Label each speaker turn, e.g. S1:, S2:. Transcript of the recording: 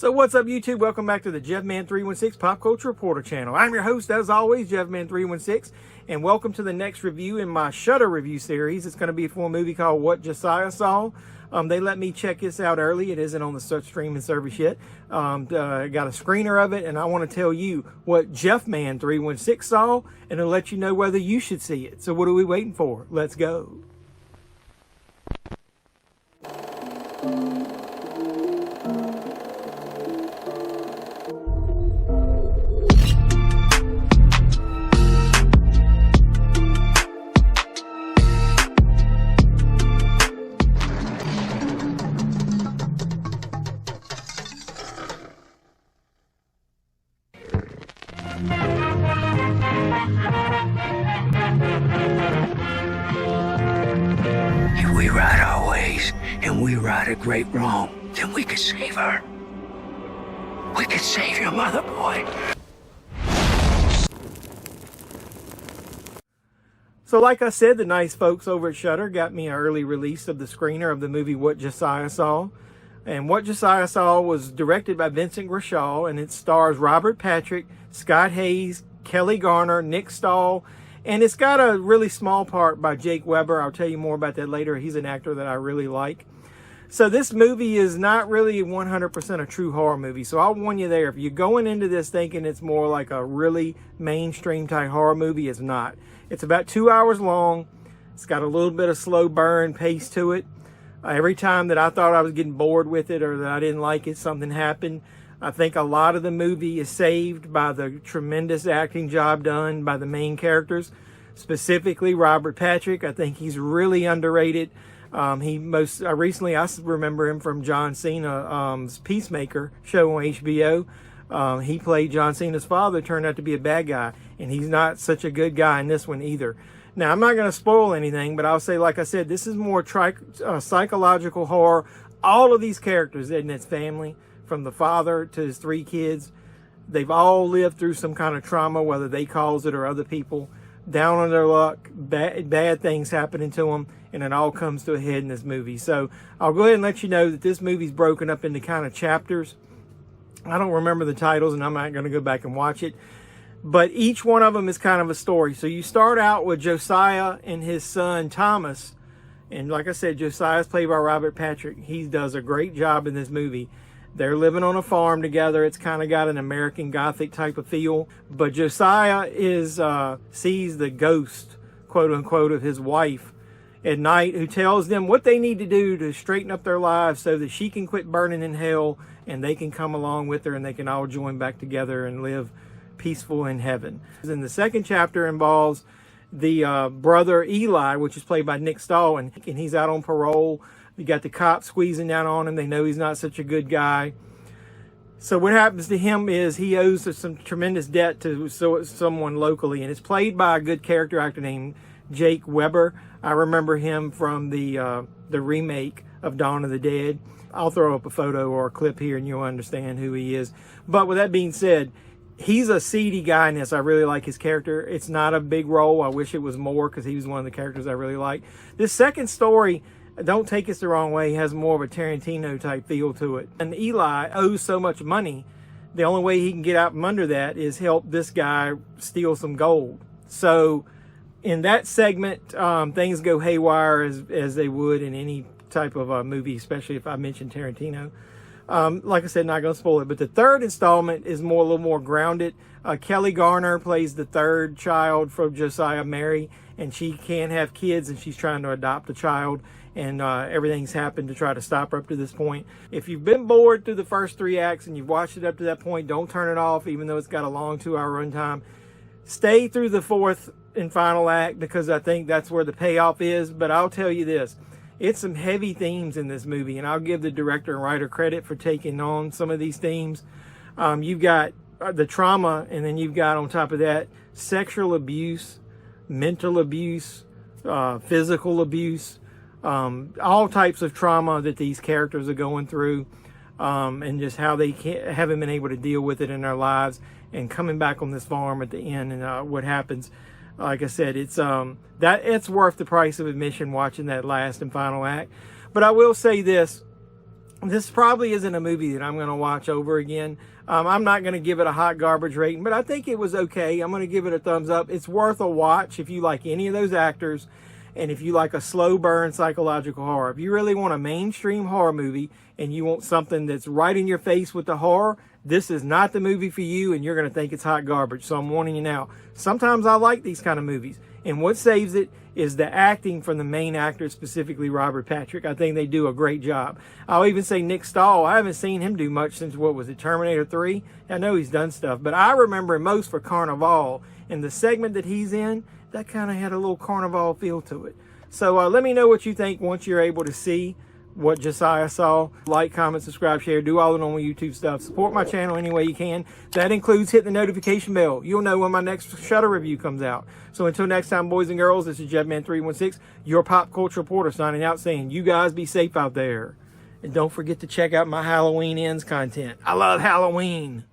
S1: So what's up, YouTube? Welcome back to the JeffMan316 Pop Culture Reporter channel. I'm your host, as always, JeffMan316, and welcome to the next review in my Shudder review series. It's going to be for a movie called What Josiah Saw. They let me check this out early. It isn't on the search streaming service yet. Got a screener of it, and I want to tell you what JeffMan316 saw, and it'll let you know whether you should see it. So what are we waiting for? Let's go.
S2: If we right our ways and we right a great wrong, then we could save her. We could save your mother, boy.
S1: So like I said, the nice folks over at Shudder got me an early release of the screener of the movie What Josiah Saw. And What Josiah Saw was directed by Vincent Grashaw, and it stars Robert Patrick, Scott Haze, Kelli, Garner, Nick Stahl, and it's got a really small part by Jake Weber. I'll tell you more about that later. He's an actor that I really like. So this movie is not really 100% a true horror movie. So I'll warn you there. If you're going into this thinking it's more like a really mainstream type horror movie, it's not. It's about 2 hours long. It's got a little bit of slow burn pace to it. Every time that I thought I was getting bored with it or that I didn't like it, something happened. I think a lot of the movie is saved by the tremendous acting job done by the main characters, specifically Robert Patrick. I think he's really underrated. Recently I remember him from John Cena's Peacemaker show on HBO. He played John Cena's father, turned out to be a bad guy, and he's not such a good guy in this one either. Now, I'm not going to spoil anything, but I'll say, like I said, this is more psychological horror. All of these characters in its family, from the father to his 3 kids, they've all lived through some kind of trauma, whether they cause it or other people. Down on their luck, bad things happening to them, and it all comes to a head in this movie. So I'll go ahead and let you know that this movie's broken up into kind of chapters. I don't remember the titles, and I'm not going to go back and watch it. But each one of them is kind of a story. So you start out with Josiah and his son, Thomas. And like I said, Josiah's played by Robert Patrick. He does a great job in this movie. They're living on a farm together. It's kind of got an American Gothic type of feel. But Josiah sees the ghost, quote unquote, of his wife at night, who tells them what they need to do to straighten up their lives so that she can quit burning in hell and they can come along with her and they can all join back together and live peaceful in heaven. Then the second chapter involves the brother Eli, which is played by Nick Stahl, and he's out on parole. You got the cops squeezing down on him. They know he's not such a good guy. So what happens to him is he owes some tremendous debt to someone locally, and it's played by a good character actor named Jake Weber. I remember him from the remake of Dawn of the Dead. I'll throw up a photo or a clip here and you'll understand who he is. But with that being said, he's a seedy guy in this. I really like his character. It's not a big role. I wish it was more because he was one of the characters I really like. This second story, don't take us the wrong way, has more of a Tarantino type feel to it. And Eli owes so much money, the only way he can get out from under that is help this guy steal some gold. So in that segment, things go haywire as they would in any type of movie, especially if I mentioned Tarantino. Like I said, not going to spoil it. But the third installment is a little more grounded. Kelli Garner plays the third child from Josiah, Mary, and she can't have kids, and she's trying to adopt a child, and everything's happened to try to stop her up to this point. If you've been bored through the first 3 acts and you've watched it up to that point, don't turn it off, even though it's got a long 2-hour runtime. Stay through the 4th and final act, because I think that's where the payoff is. But I'll tell you this. It's some heavy themes in this movie, and I'll give the director and writer credit for taking on some of these themes. You've got the trauma, and then you've got on top of that sexual abuse, mental abuse, physical abuse, all types of trauma that these characters are going through, and just how they haven't been able to deal with it in their lives, and coming back on this farm at the end and what happens. Like I said, it's worth the price of admission watching that last and final act. But I will say this, This probably isn't a movie that I'm going to watch over again. I'm not going to give it a hot garbage rating, but I think it was okay. I'm going to give it a thumbs up. It's worth a watch if you like any of those actors, and if you like a slow burn psychological horror. If you really want a mainstream horror movie and you want something that's right in your face with the horror, this is not the movie for you, and you're going to think it's hot garbage. So I'm warning you now. Sometimes I like these kind of movies, and what saves it is the acting from the main actor, specifically Robert Patrick. I think they do a great job. I'll even say Nick Stahl. I haven't seen him do much since, what was it, Terminator 3? I know he's done stuff, but I remember him most for Carnival, and the segment that he's in, that kind of had a little Carnival feel to it. So let me know what you think once you're able to see what Josiah saw. Like, comment, subscribe, share, do all the normal YouTube stuff. Support my channel any way you can. That includes hitting the notification bell. You'll know when my next Shudder review comes out. So until next time, boys and girls, this is JebMan316, your pop culture reporter, signing out saying you guys be safe out there. And don't forget to check out my Halloween Ends content. I love Halloween.